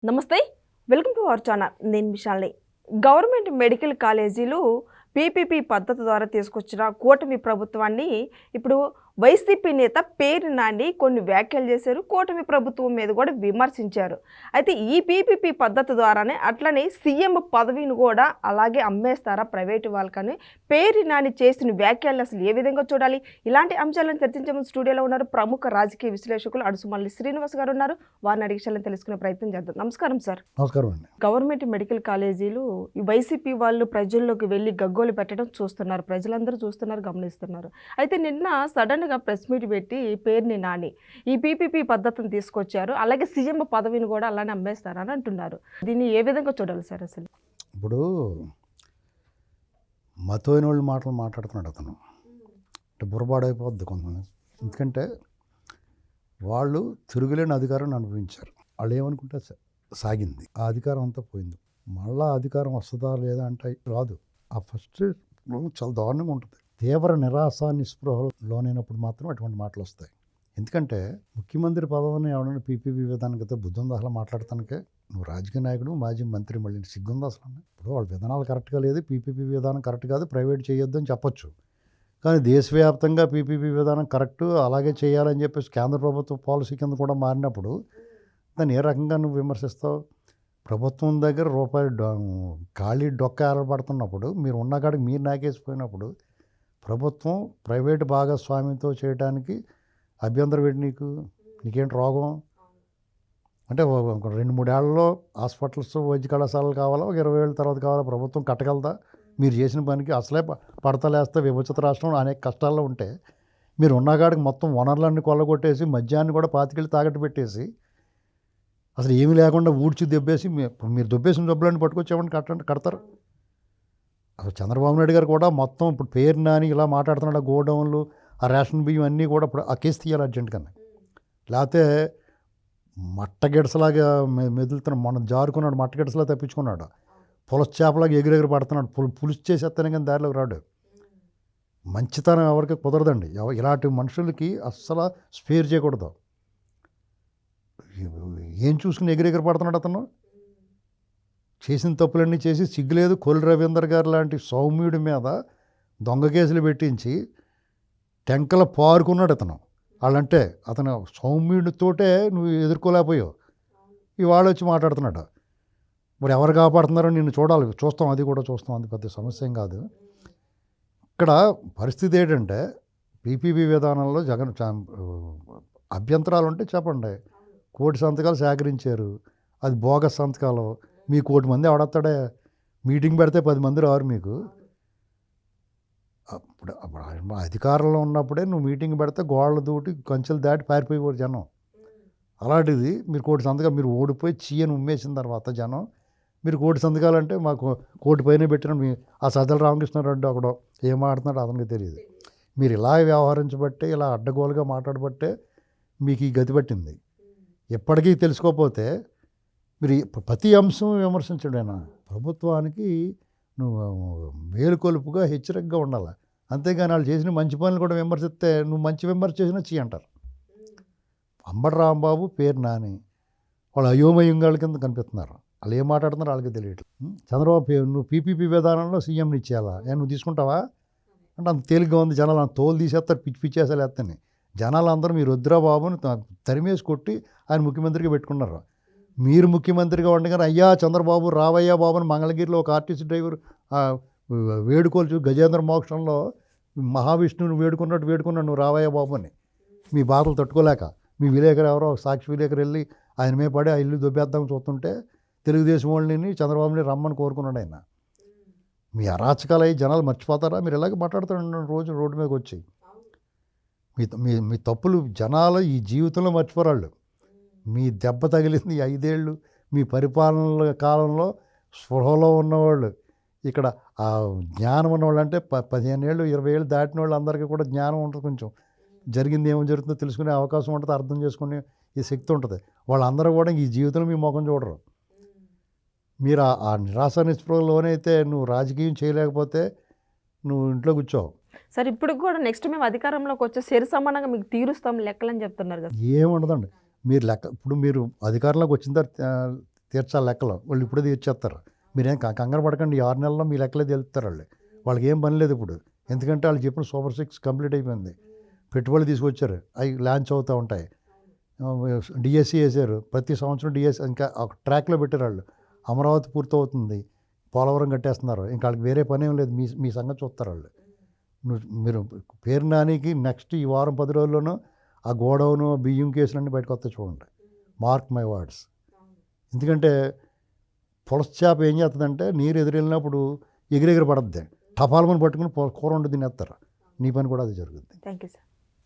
నమస్తే. Welcome to our channel. నేను విశాల్ని. Government medical కాలేజీలు పీపీపీ పద్ధతి ద్వారా తీసుకొచ్చిన కూటమి ప్రభుత్వాన్ని ఇప్పుడు వైసీపీ నేత పేరు నాని కొన్ని వ్యాఖ్యలు చేశారు. కూటమి ప్రభుత్వం మీద కూడా విమర్శించారు. అయితే ఈ పీపీపీ పద్ధతి ద్వారానే అట్లనే సీఎం పదవిని కూడా అలాగే అమ్మేస్తారా ప్రైవేటు వాళ్ళకని పేరు నాని చేసిన వ్యాఖ్యలు అసలు ఏ విధంగా చూడాలి? ఇలాంటి అంశాలను చర్చించే ముందు స్టూడియోలో ఉన్నారు ప్రముఖ రాజకీయ విశ్లేషకులు అడుసుమల్లి శ్రీనివాస్ గారు ఉన్నారు. వారిని అడిగి తెలుసుకునే ప్రయత్నం చేద్దాం. నమస్కారం సార్. నమస్కారం అండి. గవర్నమెంట్ మెడికల్ కాలేజీలు ఈ వైసీపీ వాళ్ళు ప్రజల్లోకి వెళ్ళి గగ్గోలు పెట్టడం చూస్తున్నారు. ప్రజలందరూ చూస్తున్నారు, గమనిస్తున్నారు. అయితే నిన్న సడన్గా ప్రెస్ మీట్ పెట్టి పేరుని నాని ఈ పీపీపీ పద్ధతిని తీసుకొచ్చారు. అలాగే సీఎం పదవిని కూడా అలానే అమ్మేస్తారని అంటున్నారు. దీన్ని ఏ విధంగా చూడాలి సార్? అసలు ఇప్పుడు మతోయిన వాళ్ళు మాటలు మాట్లాడుతున్నాడు అతను. అంటే బుర్రబాడైపోద్ది కొంతమంది. ఎందుకంటే వాళ్ళు తిరుగులేని అధికారాన్ని అనుభవించారు. వాళ్ళు ఏమనుకుంటే సాగింది, ఆ అధికారం అంతా పోయింది. మళ్ళా అధికారం వస్తుందా లేదా అంటే రాదు. ఆ ఫస్ట్ చాలా దారుణంగా ఉంటుంది. తీవ్ర నిరాశ నిస్పృహలు లోనైనప్పుడు మాత్రం అటువంటి మాటలు వస్తాయి. ఎందుకంటే ముఖ్యమంత్రి పదవిని ఎవరైనా పీపీపీ విధానానికి బుద్ధి ఉందా అసలు మాట్లాడటానికే? నువ్వు రాజకీయ నాయకుడు, మాజీ మంత్రి, మళ్ళీ సిగ్గుందా అసలు? ఇప్పుడు వాళ్ళ విధానాలు కరెక్ట్గా లేదు, పీపీపీ విధానం కరెక్ట్ కాదు, ప్రైవేట్ చేయొద్దు అని చెప్పొచ్చు. కానీ దేశవ్యాప్తంగా పీపీపీ విధానం కరెక్టు, అలాగే చేయాలని చెప్పేసి కేంద్ర ప్రభుత్వ పాలసీ కింద కూడా మారినప్పుడు దాన్ని ఏ రకంగా నువ్వు విమర్శిస్తావు? ప్రభుత్వం దగ్గర రూపాయి ఖాళీ డొక్క ఏర్పడుతున్నప్పుడు, మీరు ఉన్న కాడికి మీరు నాకేసిపోయినప్పుడు ప్రభుత్వం ప్రైవేటు భాగస్వామ్యంతో చేయడానికి అభ్యంతరం ఏంటి? నీకేంటి రోగం? అంటే 2-3 ఏళ్లలో హాస్పిటల్స్, వైద్య కళాశాలలు కావాలా, 20 ఏళ్ళ తర్వాత కావాలా? ప్రభుత్వం కట్టగలదా? మీరు చేసిన పనికి అసలే పడతలేస్తే విభజిత రాష్ట్రం అనేక కష్టాల్లో ఉంటే మీరు ఉన్నగాడికి మొత్తం వనరులన్నీ కొల్లగొట్టేసి మద్యాన్ని కూడా పాతికెళ్ళి తాకట్టు పెట్టేసి అసలు ఏమీ లేకుండా ఊడ్చి దెబ్బేసి మీరు దొబ్బేసిన డబ్బులన్నీ పట్టుకొచ్చేవాడిని కడతారు. అసలు చంద్రబాబు నాయుడు గారు కూడా మొత్తం ఇప్పుడు పేరు నాని ఇలా మాట్లాడుతున్నాడు. గోడౌన్లు, ఆ రేషన్ బియ్యం అన్నీ కూడా ఇప్పుడు ఆ కేసు తీయాలి అర్జెంటుగా. లేకపోతే మట్టగిడసలాగా మెదులుతున్నాడు. మొన్న జారుకున్నాడు, మట్టగిడసలా తప్పించుకున్నాడు. పులస చేపలాగా ఎగిరెగిరి పడుతున్నాడు. పులుసు చేసేస్తానే కానీ దారిలోకి రాడు. మంచితనం ఎవరికి కుదరదండి. ఇలాంటి మనుషులకి అస్సలు స్పేర్ చేయకూడదు. ఏం చూసుకుని ఎగిరెగిరి పడుతున్నాడు అతను? చేసిన తప్పులన్నీ చేసి సిగ్గులేదు. కొల్లి రవీందర్ గారు లాంటి సౌమ్యుడి మీద దొంగ కేసులు పెట్టించి టెంకల పారుకున్నాడు అతను. వాళ్ళంటే అతను సౌమ్యుడితోటే నువ్వు ఎదుర్కోలేకపోయావు. ఇవాళ వచ్చి మాట్లాడుతున్నాడు. మరి ఎవరు కాపాడుతున్నారో నిన్ను చూస్తాం, అది కూడా చూస్తాం. అది పెద్ద సమస్య ఏం కాదు. ఇక్కడ పరిస్థితి ఏంటంటే పీపీపీ విధానంలో జగన్ అభ్యంతరాలు ఉంటే చెప్పండి. 1 కోటి సంతకాలు సేకరించారు, అది బోగస్ సంతకాలు. మీ 1 కోటి మంది ఎవడొస్తాడే? మీటింగ్ పెడితే 10 మంది రారు మీకు. అప్పుడు అధికారంలో ఉన్నప్పుడే నువ్వు మీటింగ్ పెడితే గోడలు దూటి కంచెలు దాటి పారిపోయేవారు జనం. అలాంటిది మీరు 1 కోటి సంతకాలు, మీరు ఓడిపోయి చీయని ఉమ్మేసిన తర్వాత జనం మీరు 1 కోటి సంతకాలు అంటే మాకు 1 కోటి పైన పెట్టిన ఆ సజ్జల రామకృష్ణారెడ్డి ఒకడో ఏం మాట్లాడుతున్నాడో అతనికి తెలియదు. మీరు ఇలా వ్యవహరించబట్టే, ఇలా అడ్డగోలుగా మాట్లాడబట్టే మీకు ఈ గతి పట్టింది. ఎప్పటికీ తెలుసుకోకపోతే మీరు ప్రతి అంశం విమర్శించడేనా? ప్రభుత్వానికి నువ్వు మేలుకొలుపుగా హెచ్చరికగా ఉండాలి. అంతేగాని వాళ్ళు చేసిన మంచి పనులు కూడా విమర్శిస్తే నువ్వు మంచి విమర్శ చేసినా చీ అంటారు. అంబటి రాంబాబు, పేరు నాని వాళ్ళు అయోమయంగాళ్ళ కింద కనిపిస్తున్నారు. వాళ్ళు ఏం మాట్లాడుతున్నారో వాళ్ళకి తెలియట్లేదు. చంద్రబాబు నువ్వు పీపీపీ విధానంలో సీఎంని ఇచ్చేయాలా? నువ్వు తీసుకుంటావా అంటే అంత తేలిగ్గా ఉంది. జనాలు అంత తోలు తీసేస్తారు, పిచ్చేసేలా ఎత్తని జనాలు అందరూ మీరు వద్దురా బాబుని తరిమేసి కొట్టి ఆయన ముఖ్యమంత్రిగా పెట్టుకున్నారు. మీరు ముఖ్యమంత్రిగా ఉండగానే అయ్యా చంద్రబాబు రావయ్యా బాబు అని మంగళగిరిలో ఒక ఆర్టీసీ డ్రైవర్ వేడుకోలు గజేంద్ర మోక్షంలో మహావిష్ణువుని వేడుకున్నాడు నువ్వు రావయ్యా బాబు అని. మీ బాధలు తట్టుకోలేక మీ విలేకరు ఎవరో సాక్షి విలేకరు వెళ్ళి ఆయన మీద పడి ఆ ఇల్లు దొబ్బేద్దాం చూస్తుంటే తెలుగుదేశం వాళ్ళని చంద్రబాబుని రమ్మని కోరుకున్నాడు ఆయన. మీ అరాచకాలు అయ్యి జనాలు మర్చిపోతారా? మీరు ఇలాగే మాట్లాడుతున్నాడు రోజు రోడ్డు మీదకి వచ్చి. మీ తప్పులు జనాలు ఈ జీవితంలో మర్చిపోరాళ్ళు. మీ దెబ్బ తగిలింది 5 ఏళ్ళు మీ పరిపాలన కాలంలో స్పృహలో ఉన్నవాళ్ళు. ఇక్కడ ఆ జ్ఞానం ఉన్నవాళ్ళు అంటే 15 ఏళ్ళు 20 ఏళ్ళు దాటిన వాళ్ళు అందరికీ కూడా జ్ఞానం ఉంటుంది. కొంచెం జరిగింది ఏమో జరుగుతుందో తెలుసుకునే అవకాశం ఉంటుంది, అర్థం చేసుకునే ఈ శక్తి ఉంటుంది. వాళ్ళందరూ కూడా ఈ జీవితంలో మీ ముఖం చూడరు. మీరు ఆ నిరాశ నిస్పృహలోనైతే నువ్వు రాజకీయం చేయలేకపోతే నువ్వు ఇంట్లో కూర్చోవు. సార్ ఇప్పుడు కూడా నెక్స్ట్ మేము అధికారంలోకి వచ్చే సరి సమానంగా మీకు తీరుస్తాం లెక్కలని చెప్తున్నారు కదా. ఏముండదండి. మీరు లెక్క ఇప్పుడు మీరు అధికారంలోకి వచ్చిన తర్వాత తీర్చాలి లెక్కలు. వాళ్ళు ఇప్పుడే తీర్చేస్తారు. మీరేం కంగారు పడకండి, ఈ 6 నెలల్లో మీ లెక్కలే తెలుస్తారు వాళ్ళు. వాళ్ళకి ఏం పని లేదు ఇప్పుడు. ఎందుకంటే వాళ్ళు చెప్పిన సూపర్ 6 కంప్లీట్ అయిపోయింది. పెట్టుబడులు తీసుకొచ్చారు, అవి లాంచ్ అవుతూ ఉంటాయి. డిఎస్సి వేసారు, ప్రతి సంవత్సరం డిఎస్సి ఇంకా ఒక ట్రాక్లో పెట్టారు వాళ్ళు. అమరావతి పూర్తవుతుంది, పోలవరం కట్టేస్తున్నారు, ఇంకా వాళ్ళకి వేరే పని ఏం లేదు. మీ సంగతి చూస్తారు వాళ్ళు. మీరు పేరు నానికి నెక్స్ట్ ఈ వారం 10 రోజుల్లోనూ ఆ గోడౌను బియ్యం కేసులన్నీ బయటకు వస్తాయి చూడండి. Mark my words. ఎందుకంటే పులస చేప ఏం చేస్తుందంటే నీరు ఎదురెళ్ళినప్పుడు ఎగిరెగిరి పడద్ది, టపాలమని పట్టుకుని కూర వండు తినేస్తారు. నీ పని కూడా అది జరుగుతుంది. Thank you sir.